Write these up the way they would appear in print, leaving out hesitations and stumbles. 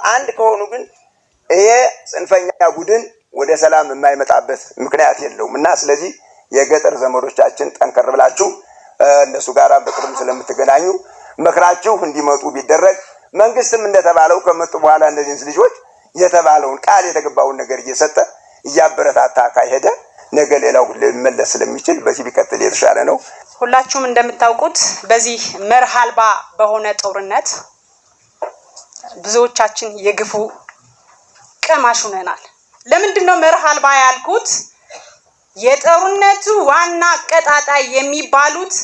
አንድ ከሆኑ ግን ይሄ ጽንፈኛ ቡድን ወደ ሰላም የማይመጣበት ምክንያት የለውምና ስለዚህ የገጠር ዘመዶቻችን ጠንከር ብላችሁ እነሱ ጋር በቅርብ ስለምትገናኙ መክራችሁ እንዲመጡ ቢደረግ መንግስትም እንደተባለው ከመጡ በኋላ እነዚህ ልጆች የተባለውን ቃል የተገባውን ነገር እየሰጠ እያበረታታ ካይሄደ ነገ ሌላው ሊመለስ ስለሚችል በዚህ ቢቀጥል የተሻለ ነው። ሁላችሁም እንደምታውቁት በዚህ መርህ አልባ በሆነ ጦርነት ብዙዎቻችን የግፉ ቀማሽ ሆነናል። ለምንድነው መርህ አልባ ያልኩት? የጦርነቱ ዋና ቀጣጣይ የሚባሉት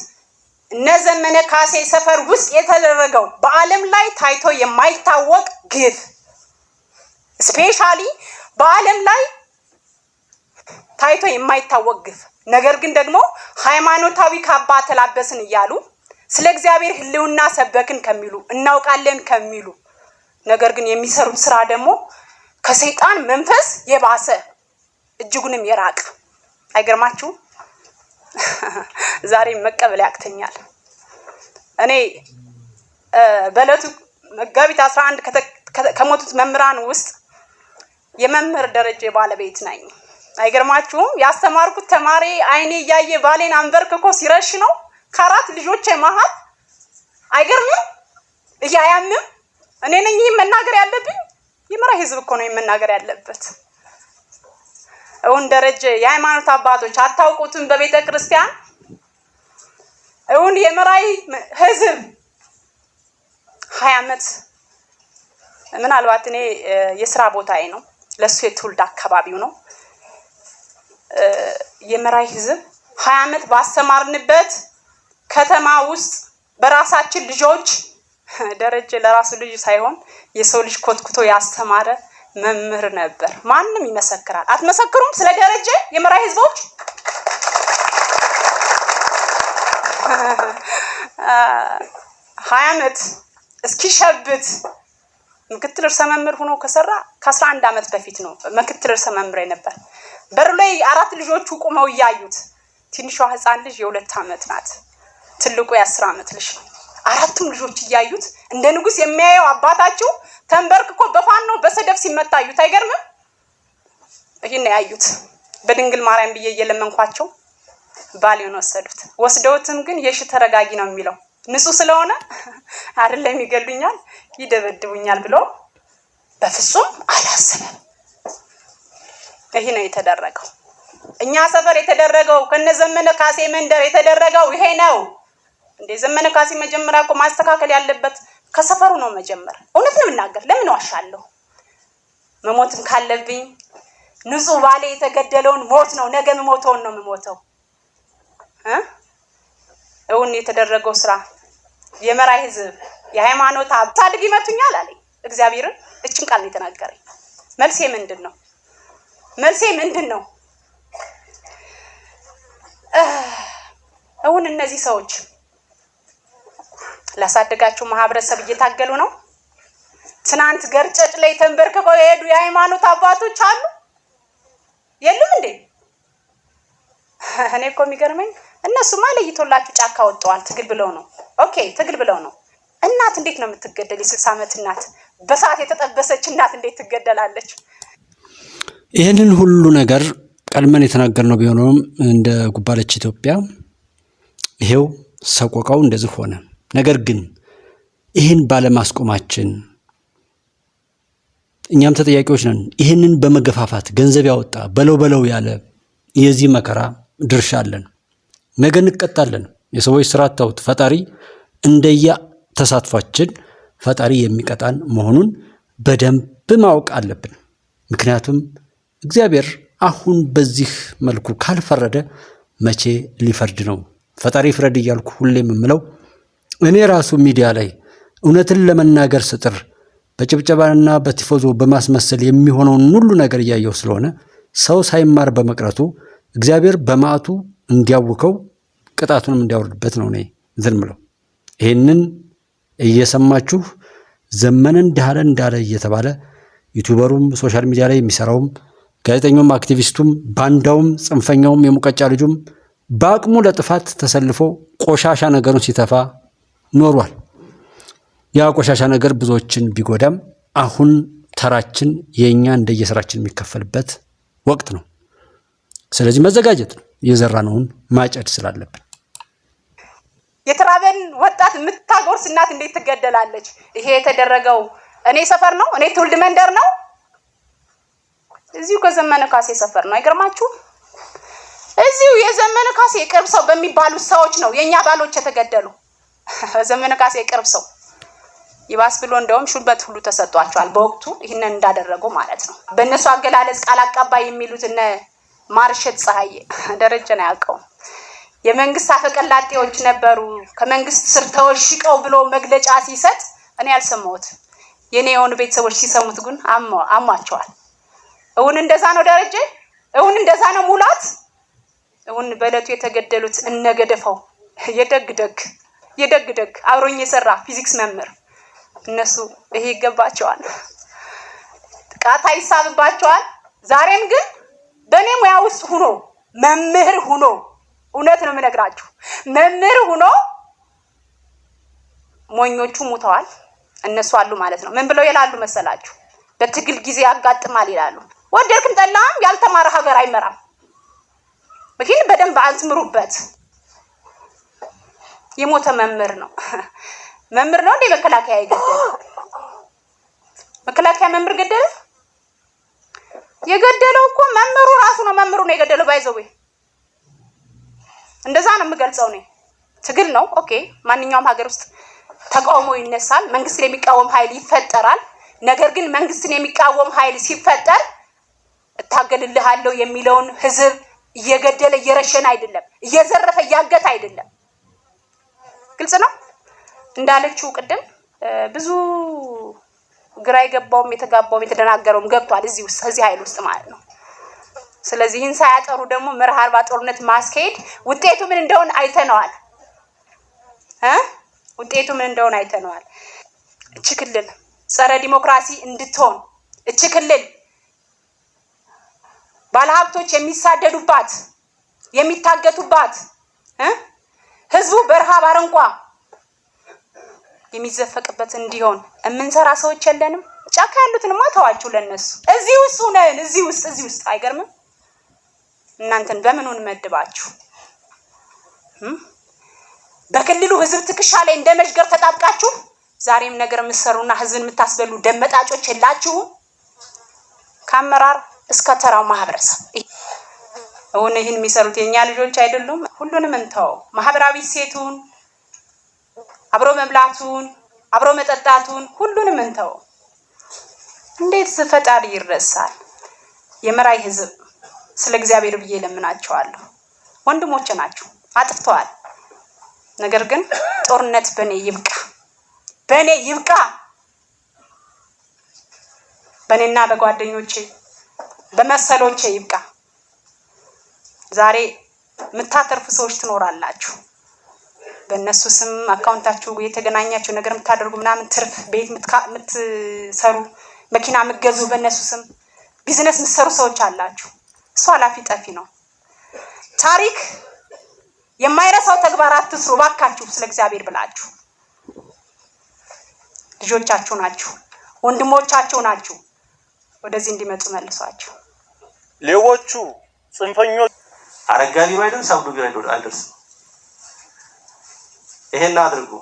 እነ ዘመነ ካሴ ሰፈር ውስጥ የተደረገው በዓለም ላይ ታይቶ የማይታወቅ ግፍ ስፔሻሊ በዓለም ላይ ታይቶ የማይታወቅ ግፍ ነገር ግን ደግሞ ሃይማኖታዊ ካባ ተላበስን እያሉ ስለ እግዚአብሔር ህልውና ሰበክን ከሚሉ እናውቃለን ከሚሉ ነገር ግን የሚሰሩት ስራ ደግሞ ከሰይጣን መንፈስ የባሰ እጅጉንም የራቀ አይገርማችሁ? ዛሬ መቀበል ያክተኛል። እኔ በለቱ መጋቢት 11 ከሞቱት መምህራን ውስጥ የመምህር ደረጀ ባለቤት ነኝ። አይገርማችሁም? ያስተማርኩት ተማሪ አይኔ ያየ ባሌን አንበርክኮ ሲረሽ ነው ከአራት ልጆቼ መሃል። አይገርምም? እያያምም እኔ ነኝ መናገር ያለብኝ። የመራይ ህዝብ እኮ ነው መናገር ያለበት። እውን ደረጀ የሃይማኖት አባቶች አታውቁትም? በቤተ ክርስቲያን እውን የመራይ ህዝብ 20 ዓመት ምናልባት እኔ የሥራ ቦታዬ ነው ለሱ የትውልድ አካባቢው ነው። የመራይ ህዝብ 20 ዓመት ባስተማርንበት ከተማ ውስጥ በራሳችን ልጆች ደረጀ ለራሱ ልጅ ሳይሆን የሰው ልጅ ኮትኩቶ ያስተማረ መምህር ነበር። ማንንም ይመሰክራል። አትመሰክሩም? ስለ ደረጀ የመራይ ህዝቦች 20 ዓመት እስኪሸብት ምክትል ርዕሰ መምህር ሆኖ ከሰራ ከ11 ዓመት በፊት ነው ምክትል ርዕሰ መምህር ነበር። በር ላይ 4 ልጆቹ ቆመው ያዩት። ትንሿ ህፃን ልጅ የ2 ዓመት ናት። ትልቁ የ10 ዓመት ልጅ ነው። 4ቱም ልጆች ያዩት እንደ ንጉስ የሚያየው አባታቸው ተንበርክኮ በፋኖ በሰደፍ ሲመታዩት አይገርምም? ይሄን ያዩት በድንግል ማርያም ብዬ እየለመንኳቸው ባሌውን ወስደውትም ግን የሽ ተረጋጊ ነው የሚለው ንጹህ ስለሆነ አይደለም ይገሉኛል ይደበድቡኛል ብሎ በፍጹም አላሰበም። ይሄ ነው የተደረገው። እኛ ሰፈር የተደረገው ከነዘመነ ካሴ መንደር የተደረገው ይሄ ነው። እንደ ዘመነ ካሴ መጀመሪያ እኮ ማስተካከል ያለበት ከሰፈሩ ነው መጀመር። እውነት ነው እናገር። ለምን ዋሻለሁ? መሞትም ካለብኝ ንጹህ ባሌ የተገደለውን ሞት ነው ነገ መሞተውን ነው መሞተው። እውን የተደረገው ስራ የመራይ ህዝብ የሃይማኖት አባታድግ ይመቱኛል አለኝ እግዚአብሔርን። እችን ቃል ነው የተናገረኝ። መልሴ ምንድነው? እውን እነዚህ ሰዎች ላሳደጋቸው ማህበረሰብ እየታገሉ ነው። ትናንት ገርጨጭ ላይ ተንበርክከው የሄዱ የሃይማኖት አባቶች አሉ የሉም እንዴ? እኔ እኮ የሚገርመኝ እነሱማ ለይቶላችሁ ጫካ ወጣዋል። ትግል ብለው ነው። ኦኬ ትግል ብለው ነው። እናት እንዴት ነው የምትገደል? የ60 ዓመት እናት በሰዓት የተጠበሰች እናት እንዴት ትገደላለች? ይሄንን ሁሉ ነገር ቀድመን የተናገርነው ቢሆንም እንደ ጉባለች ኢትዮጵያ ይሄው ሰቆቃው እንደዚህ ሆነ። ነገር ግን ይሄን ባለማስቆማችን እኛም ተጠያቂዎች ነን። ይሄንን በመገፋፋት ገንዘብ ያወጣ በለው ያለ የዚህ መከራ ድርሻ አለን። ነገ እንቀጣለን። የሰዎች ስራ ታውት ፈጣሪ እንደያ ተሳትፏችን ፈጣሪ የሚቀጣን መሆኑን በደንብ ማወቅ አለብን። ምክንያቱም እግዚአብሔር አሁን በዚህ መልኩ ካልፈረደ መቼ ሊፈርድ ነው? ፈጣሪ ፍረድ እያልኩ ሁሌም የምለው እኔ ራሱ ሚዲያ ላይ እውነትን ለመናገር ስጥር በጭብጨባና በቲፎዞ በማስመሰል የሚሆነውን ሁሉ ነገር እያየው ስለሆነ ሰው ሳይማር በመቅረቱ እግዚአብሔር በማዕቱ እንዲያውከው ቅጣቱንም እንዲያወርድበት ነው እኔ ዝም ብለው። ይሄንን እየሰማችሁ ዘመነ እንዳለ እየተባለ ዩቲዩበሩም ሶሻል ሚዲያ ላይ የሚሰራውም ጋዜጠኛውም አክቲቪስቱም ባንዳውም ጽንፈኛውም የሙቀጫ ልጁም በአቅሙ ለጥፋት ተሰልፎ ቆሻሻ ነገሩን ሲተፋ ኖሯል። ያ ቆሻሻ ነገር ብዙዎችን ቢጎዳም አሁን ተራችን የኛ እንደየስራችን የሚከፈልበት ወቅት ነው። ስለዚህ መዘጋጀት ነው፣ የዘራነውን ማጨድ ስላለብን። የተራበን ወጣት የምታጎርስ እናት እንዴት ትገደላለች? ይሄ የተደረገው እኔ ሰፈር ነው፣ እኔ ትውልድ መንደር ነው፣ እዚሁ ከዘመነ ካሴ ሰፈር ነው። አይገርማችሁ? እዚሁ የዘመነ ካሴ ቅርብ ሰው በሚባሉ ሰዎች ነው የኛ ባሎች የተገደሉ። ዘመነ ካሴ ቅርብ ሰው ይባስ ብሎ እንደውም ሹልበት ሁሉ ተሰጧቸዋል በወቅቱ ይህንን እንዳደረጉ ማለት ነው። በእነሱ አገላለጽ ቃል አቀባይ የሚሉት እነ ማርሸት ፀሐዬ ደረጀን አያውቀው የመንግስት አፈቀላጤዎች ነበሩ። ከመንግስት ስር ተወሽቀው ብሎ መግለጫ ሲሰጥ እኔ ያልሰማሁት የኔ የሆኑ ቤተሰቦች ሲሰሙት ግን አሟቸዋል። እውን እንደዛ ነው ደረጀ? እውን እንደዛ ነው ሙላት? እውን በእለቱ የተገደሉት እነገደፈው የደግ አብሮኝ የሰራ ፊዚክስ መምህር እነሱ ይሄ ይገባቸዋል፣ ጥቃት አይሳብባቸዋል። ዛሬም ግን በእኔ ሙያ ውስጥ ሁኖ መምህር ሁኖ እውነት ነው የምነግራችሁ መምህር ሁኖ ሞኞቹ ሙተዋል፣ እነሱ አሉ ማለት ነው። ምን ብለው ይላሉ መሰላችሁ? በትግል ጊዜ ያጋጥማል ይላሉ። ወደድክም ጠላም ያልተማረ ሀገር አይመራም። ግን በደንብ አዝምሩበት። የሞተ መምህር ነው እንደ መከላከያ ይገደል? መከላከያ መምህር ገደለ? የገደለው እኮ መምህሩ ራሱ ነው። መምህሩ ነው የገደለው። ባይዘው እንደዛ ነው የምገልጸው ነው። ትግል ነው። ኦኬ፣ ማንኛውም ሀገር ውስጥ ተቃውሞ ይነሳል። መንግስትን የሚቃወም ኃይል ይፈጠራል። ነገር ግን መንግስትን የሚቃወም ኃይል ሲፈጠር እታገልልሃለሁ የሚለውን ህዝብ እየገደለ እየረሸነ አይደለም፣ እየዘረፈ እያገተ አይደለም። ግልጽ ነው። እንዳለችው ቅድም ብዙ ግራ የገባውም የተጋባውም የተደናገረውም ገብቷል እዚህ ውስጥ እዚህ ኃይል ውስጥ ማለት ነው። ስለዚህ ይህን ሳያጠሩ ደግሞ መርህ አልባ ጦርነት ማስኬድ ውጤቱ ምን እንደሆነ አይተነዋል። ውጤቱ ምን እንደሆነ አይተነዋል። እቺ ክልል ጸረ ዲሞክራሲ እንድትሆን እቺ ክልል ባለሀብቶች የሚሳደዱባት የሚታገቱባት ህዝቡ በረሃብ አረንቋ የሚዘፈቅበት እንዲሆን የምንሰራ ሰዎች የለንም። ጫካ ያሉትንማ ተዋችሁ ለነሱ። እዚህ ውስጥ ሆነን እዚህ ውስጥ አይገርምም? እናንተን በምኑን መድባችሁ በክልሉ ህዝብ ትከሻ ላይ እንደ መሽገር ተጣብቃችሁ ዛሬም ነገር የምትሰሩና ህዝብን የምታስበሉ ደመጣጮች የላችሁ። ከአመራር እስከ ተራው ማህበረሰብ እውን ይህን የሚሰሩት የኛ ልጆች አይደሉም? ሁሉንም እንተው። ማህበራዊ ሴቱን አብሮ መብላቱን አብሮ መጠጣቱን ሁሉንም እንተው። እንዴት ፈጣሪ ይረሳል? የመራይ ህዝብ ስለ እግዚአብሔር ብዬ ለምናቸዋለሁ። ወንድሞቼ ናቸው፣ አጥፍተዋል። ነገር ግን ጦርነት በኔ ይብቃ። በኔና በጓደኞቼ በመሰሎቼ ይብቃ። ዛሬ የምታተርፉ ሰዎች ትኖራላችሁ። በእነሱ ስም አካውንታችሁ የተገናኛችሁ ነገር የምታደርጉ ምናምን ትርፍ ቤት የምትሰሩ መኪና የምትገዙ በእነሱ ስም ቢዝነስ የምትሰሩ ሰዎች አላችሁ። እሱ ኃላፊ ጠፊ ነው። ታሪክ የማይረሳው ተግባር አትስሩ ባካችሁ። ስለ እግዚአብሔር ብላችሁ ልጆቻችሁ ናችሁ፣ ወንድሞቻችሁ ናችሁ። ወደዚህ እንዲመጡ መልሷቸው። ሌቦቹ ጽንፈኞች አረጋሊ ባይደርስ አብዱ ቢራይዶ አልደርስም። ይሄን አድርጉ።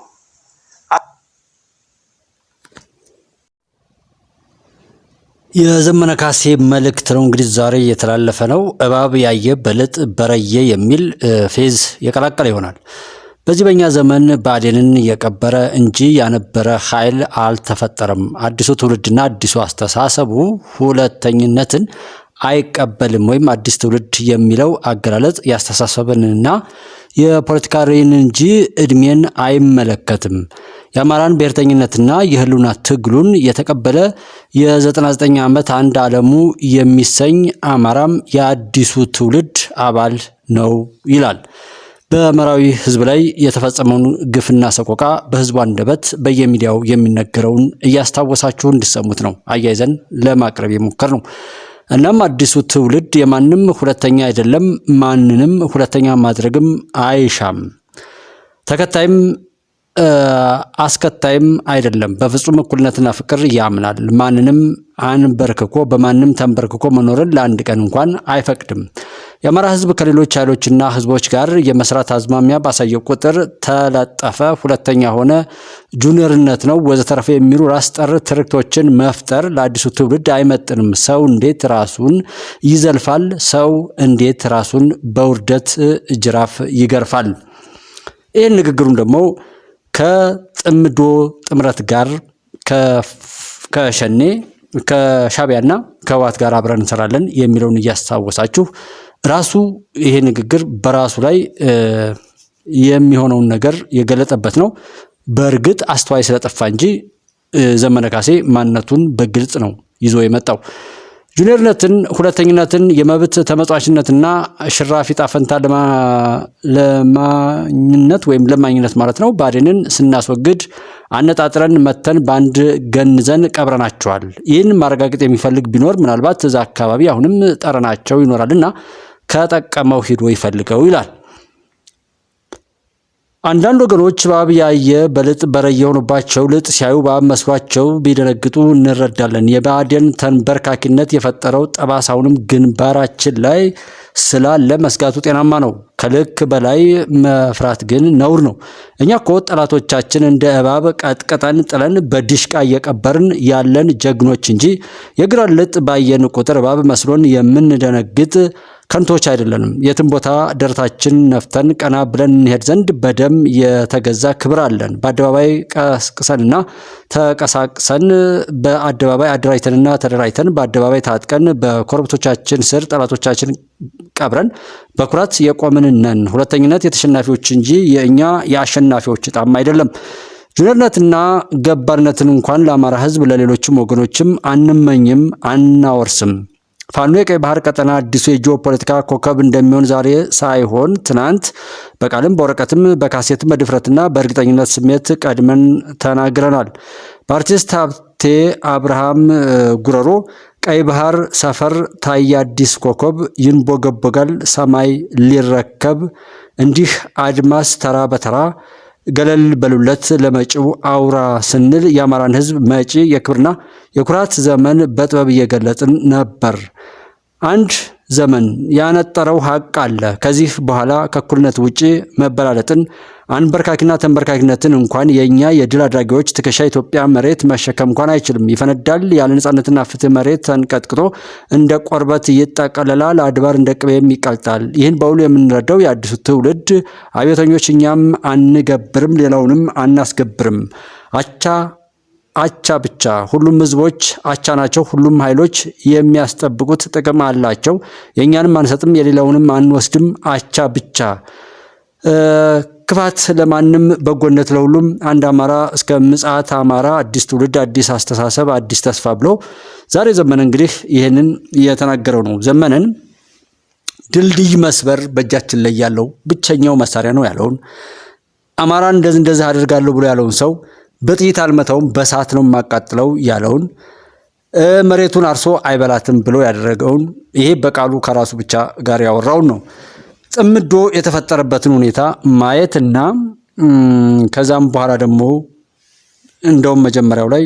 የዘመነ ካሴ መልእክት ነው እንግዲህ ዛሬ የተላለፈ ነው። እባብ ያየ በለጥ በረየ የሚል ፌዝ የቀላቀለ ይሆናል። በዚህ በእኛ ዘመን ብአዴንን የቀበረ እንጂ ያነበረ ኃይል አልተፈጠረም። አዲሱ ትውልድና አዲሱ አስተሳሰቡ ሁለተኝነትን አይቀበልም ወይም አዲስ ትውልድ የሚለው አገላለጽ ያስተሳሰብንና የፖለቲካ ርዕይን እንጂ እድሜን አይመለከትም። የአማራን ብሔርተኝነትና የህልውና ትግሉን የተቀበለ የ99 ዓመት አንድ ዓለሙ የሚሰኝ አማራም የአዲሱ ትውልድ አባል ነው ይላል። በመራዊ ህዝብ ላይ የተፈጸመውን ግፍና ሰቆቃ በህዝቡ አንደበት በየሚዲያው የሚነገረውን እያስታወሳችሁ እንዲሰሙት ነው አያይዘን ለማቅረብ የሞከር ነው። እናም አዲሱ ትውልድ የማንም ሁለተኛ አይደለም፣ ማንንም ሁለተኛ ማድረግም አይሻም። ተከታይም አስከታይም አይደለም። በፍጹም እኩልነትና ፍቅር ያምናል። ማንንም አንበርክኮ በማንም ተንበርክኮ መኖርን ለአንድ ቀን እንኳን አይፈቅድም። የአማራ ህዝብ ከሌሎች ኃይሎችና ህዝቦች ጋር የመስራት አዝማሚያ ባሳየው ቁጥር ተለጠፈ፣ ሁለተኛ ሆነ፣ ጁኒየርነት ነው ወዘተረፈ የሚሉ ራስ ጠር ትርክቶችን መፍጠር ለአዲሱ ትውልድ አይመጥንም። ሰው እንዴት ራሱን ይዘልፋል? ሰው እንዴት ራሱን በውርደት ጅራፍ ይገርፋል? ይህን ንግግሩን ደግሞ ከጥምዶ ጥምረት ጋር ከሸኔ ከሻቢያና ከህወሓት ጋር አብረን እንሰራለን የሚለውን እያስታወሳችሁ ራሱ ይሄ ንግግር በራሱ ላይ የሚሆነውን ነገር የገለጠበት ነው። በእርግጥ አስተዋይ ስለጠፋ እንጂ ዘመነ ካሴ ማንነቱን በግልጽ ነው ይዞ የመጣው። ጁኒየርነትን፣ ሁለተኝነትን፣ የመብት ተመጽዋችነትና ሽራፊ ጣፈንታ ለማኝነት ወይም ለማኝነት ማለት ነው ብአዴንን ስናስወግድ አነጣጥረን መተን በአንድ ገንዘን ቀብረናቸዋል። ይህን ማረጋገጥ የሚፈልግ ቢኖር ምናልባት እዛ አካባቢ አሁንም ጠረናቸው ይኖራልና ከጠቀመው ሂዶ ይፈልገው ይላል። አንዳንድ ወገኖች እባብ ያየ በልጥ በረየ ሆኖባቸው ልጥ ሲያዩ እባብ መስሏቸው ቢደነግጡ እንረዳለን። የብአዴን ተንበርካኪነት የፈጠረው ጠባሳውንም ግንባራችን ላይ ስላለ መስጋቱ ጤናማ ነው። ከልክ በላይ መፍራት ግን ነውር ነው። እኛ እኮ ጠላቶቻችን እንደ እባብ ቀጥቀጠን ጥለን በዲሽቃ እየቀበርን ያለን ጀግኖች እንጂ የግራን ልጥ ባየን ቁጥር እባብ መስሎን የምንደነግጥ ከንቶች አይደለንም። የትም ቦታ ደረታችን ነፍተን ቀና ብለን እንሄድ ዘንድ በደም የተገዛ ክብር አለን። በአደባባይ ቀስቅሰንና ተቀሳቅሰን በአደባባይ አደራጅተንና ተደራጅተን በአደባባይ ታጥቀን በኮረብቶቻችን ስር ጠላቶቻችን ቀብረን በኩራት የቆምን ነን። ሁለተኝነት የተሸናፊዎች እንጂ የእኛ የአሸናፊዎች ጣም አይደለም። ጁኒየርነትና ገባርነትን እንኳን ለአማራ ህዝብ ለሌሎችም ወገኖችም አንመኝም፣ አናወርስም። ፋኖ የቀይ ባህር ቀጠና አዲሱ የጂኦፖለቲካ ኮከብ እንደሚሆን ዛሬ ሳይሆን ትናንት በቃልም በወረቀትም በካሴትም በድፍረትና በእርግጠኝነት ስሜት ቀድመን ተናግረናል። በአርቲስት ሀብቴ አብርሃም ጉረሮ ቀይ ባህር ሰፈር ታየ አዲስ ኮከብ ይንቦገቦጋል ሰማይ ሊረከብ እንዲህ አድማስ ተራ በተራ ገለል በሉለት ለመጪው አውራ ስንል የአማራን ህዝብ መጪ የክብርና የኩራት ዘመን በጥበብ እየገለጥን ነበር። አንድ ዘመን ያነጠረው ሀቅ አለ። ከዚህ በኋላ ከእኩልነት ውጪ መበላለጥን፣ አንበርካኪና ተንበርካኪነትን እንኳን የእኛ የድል አድራጊዎች ትከሻ ኢትዮጵያ መሬት መሸከም እንኳን አይችልም። ይፈነዳል። ያለ ነጻነትና ፍትህ መሬት ተንቀጥቅጦ እንደ ቆርበት ይጠቀለላል። አድባር እንደ ቅቤም ይቀልጣል። ይህን በውሉ የምንረዳው የአዲሱ ትውልድ አብዮተኞች እኛም አንገብርም፣ ሌላውንም አናስገብርም። አቻ ብቻ። ሁሉም ህዝቦች አቻ ናቸው። ሁሉም ኃይሎች የሚያስጠብቁት ጥቅም አላቸው። የእኛንም አንሰጥም፣ የሌላውንም አንወስድም። አቻ ብቻ። ክፋት ለማንም በጎነት ለሁሉም። አንድ አማራ እስከ ምጽአት አማራ። አዲስ ትውልድ፣ አዲስ አስተሳሰብ፣ አዲስ ተስፋ ብሎ ዛሬ ዘመነ እንግዲህ ይህንን እየተናገረው ነው። ዘመነን ድልድይ መስበር በእጃችን ላይ ያለው ብቸኛው መሳሪያ ነው ያለውን አማራን እንደዚህ አድርጋለሁ ብሎ ያለውን ሰው በጥይት አልመታውም በሳት ነው የማቃጥለው ያለውን መሬቱን አርሶ አይበላትም ብሎ ያደረገውን ይሄ በቃሉ ከራሱ ብቻ ጋር ያወራውን ነው። ጽምዶ የተፈጠረበትን ሁኔታ ማየትና ከዛም በኋላ ደግሞ እንደውም መጀመሪያው ላይ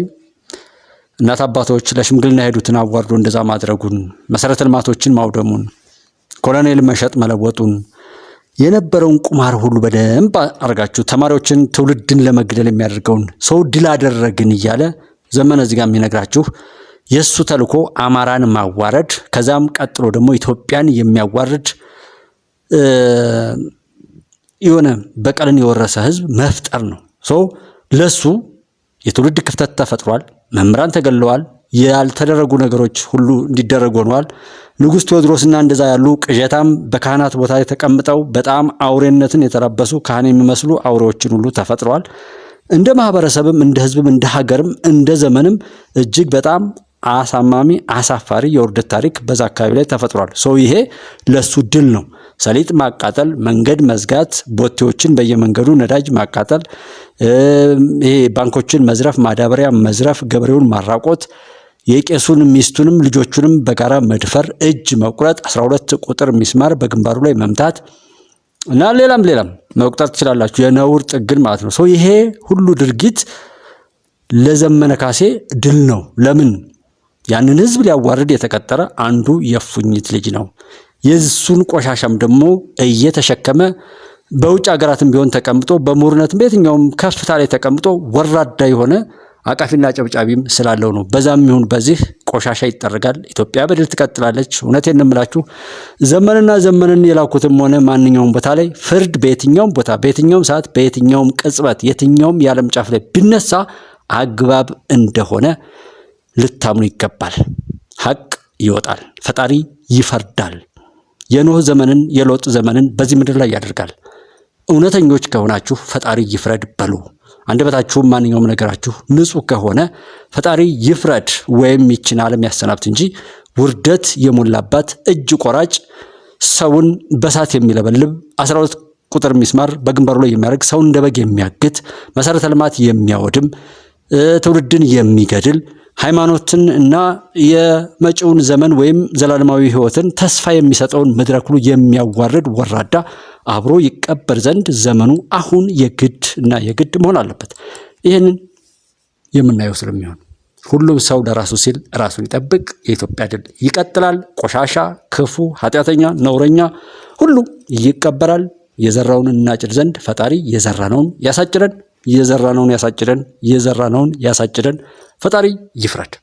እናት አባቶች ለሽምግልና ሄዱትን አዋርዶ እንደዛ ማድረጉን፣ መሰረተ ልማቶችን ማውደሙን፣ ኮሎኔል መሸጥ መለወጡን የነበረውን ቁማር ሁሉ በደንብ አርጋችሁ ተማሪዎችን ትውልድን ለመግደል የሚያደርገውን ሰው ድል አደረግን እያለ ዘመነ እዚህ ጋር የሚነግራችሁ የሱ ተልኮ አማራን ማዋረድ፣ ከዛም ቀጥሎ ደግሞ ኢትዮጵያን የሚያዋርድ የሆነ በቀልን የወረሰ ህዝብ መፍጠር ነው። ለሱ የትውልድ ክፍተት ተፈጥሯል። መምህራን ተገለዋል። ያልተደረጉ ነገሮች ሁሉ እንዲደረጉ ሆነዋል። ንጉስ ቴዎድሮስና እንደዛ ያሉ ቅዠታም በካህናት ቦታ ላይ ተቀምጠው በጣም አውሬነትን የተላበሱ ካህን የሚመስሉ አውሬዎችን ሁሉ ተፈጥረዋል። እንደ ማህበረሰብም እንደ ህዝብም እንደ ሀገርም እንደ ዘመንም እጅግ በጣም አሳማሚ አሳፋሪ የውርደት ታሪክ በዛ አካባቢ ላይ ተፈጥሯል። ይሄ ለሱ ድል ነው። ሰሊጥ ማቃጠል፣ መንገድ መዝጋት፣ ቦቴዎችን በየመንገዱ ነዳጅ ማቃጠል፣ ይሄ ባንኮችን መዝረፍ፣ ማዳበሪያ መዝረፍ፣ ገበሬውን ማራቆት፣ የቄሱን ሚስቱንም ልጆቹንም በጋራ መድፈር፣ እጅ መቁረጥ፣ 12 ቁጥር ሚስማር በግንባሩ ላይ መምታት እና ሌላም መቁጠር ትችላላችሁ። የነውር ጥግን ማለት ነው። ሰው ይሄ ሁሉ ድርጊት ለዘመነ ካሴ ድል ነው። ለምን? ያንን ህዝብ ሊያዋርድ የተቀጠረ አንዱ የእፉኝት ልጅ ነው። የሱን ቆሻሻም ደግሞ እየተሸከመ በውጭ ሀገራትም ቢሆን ተቀምጦ በምሁርነትም በየትኛውም ከፍታ ላይ ተቀምጦ ወራዳ የሆነ አቃፊና ጨብጫቢም ስላለው ነው። በዛም ይሁን በዚህ ቆሻሻ ይጠረጋል። ኢትዮጵያ በድል ትቀጥላለች። እውነቴን ነው የምላችሁ። ዘመንን የላኩትም ሆነ ማንኛውም ቦታ ላይ ፍርድ በየትኛውም ቦታ በየትኛውም ሰዓት በየትኛውም ቅጽበት የትኛውም የዓለም ጫፍ ላይ ቢነሳ አግባብ እንደሆነ ልታምኑ ይገባል። ሀቅ ይወጣል። ፈጣሪ ይፈርዳል። የኖህ ዘመንን የሎጥ ዘመንን በዚህ ምድር ላይ ያደርጋል። እውነተኞች ከሆናችሁ ፈጣሪ ይፍረድ በሉ። አንደበታችሁም ማንኛውም ነገራችሁ ንጹህ ከሆነ ፈጣሪ ይፍረድ ወይም ይችን ዓለም ያሰናብት እንጂ ውርደት የሞላባት እጅ ቆራጭ ሰውን በሳት የሚለበልብ 12 ቁጥር ሚስማር በግንባሩ ላይ የሚያደርግ ሰውን እንደ በግ የሚያግት መሰረተ ልማት የሚያወድም ትውልድን የሚገድል ሃይማኖትን እና የመጪውን ዘመን ወይም ዘላለማዊ ህይወትን ተስፋ የሚሰጠውን መድረክ ሁሉ የሚያዋርድ ወራዳ አብሮ ይቀበር ዘንድ ዘመኑ አሁን የግድ እና የግድ መሆን አለበት። ይህንን የምናየው ስለሚሆን ሁሉም ሰው ለራሱ ሲል ራሱን ይጠብቅ። የኢትዮጵያ ድል ይቀጥላል። ቆሻሻ፣ ክፉ፣ ኃጢአተኛ፣ ነውረኛ ሁሉ ይቀበራል። የዘራውን እናጭድ ዘንድ ፈጣሪ የዘራነውን ያሳጭደን። የዘራነውን ያሳጭደን። የዘራነውን ያሳጭደን። ፈጣሪ ይፍረድ።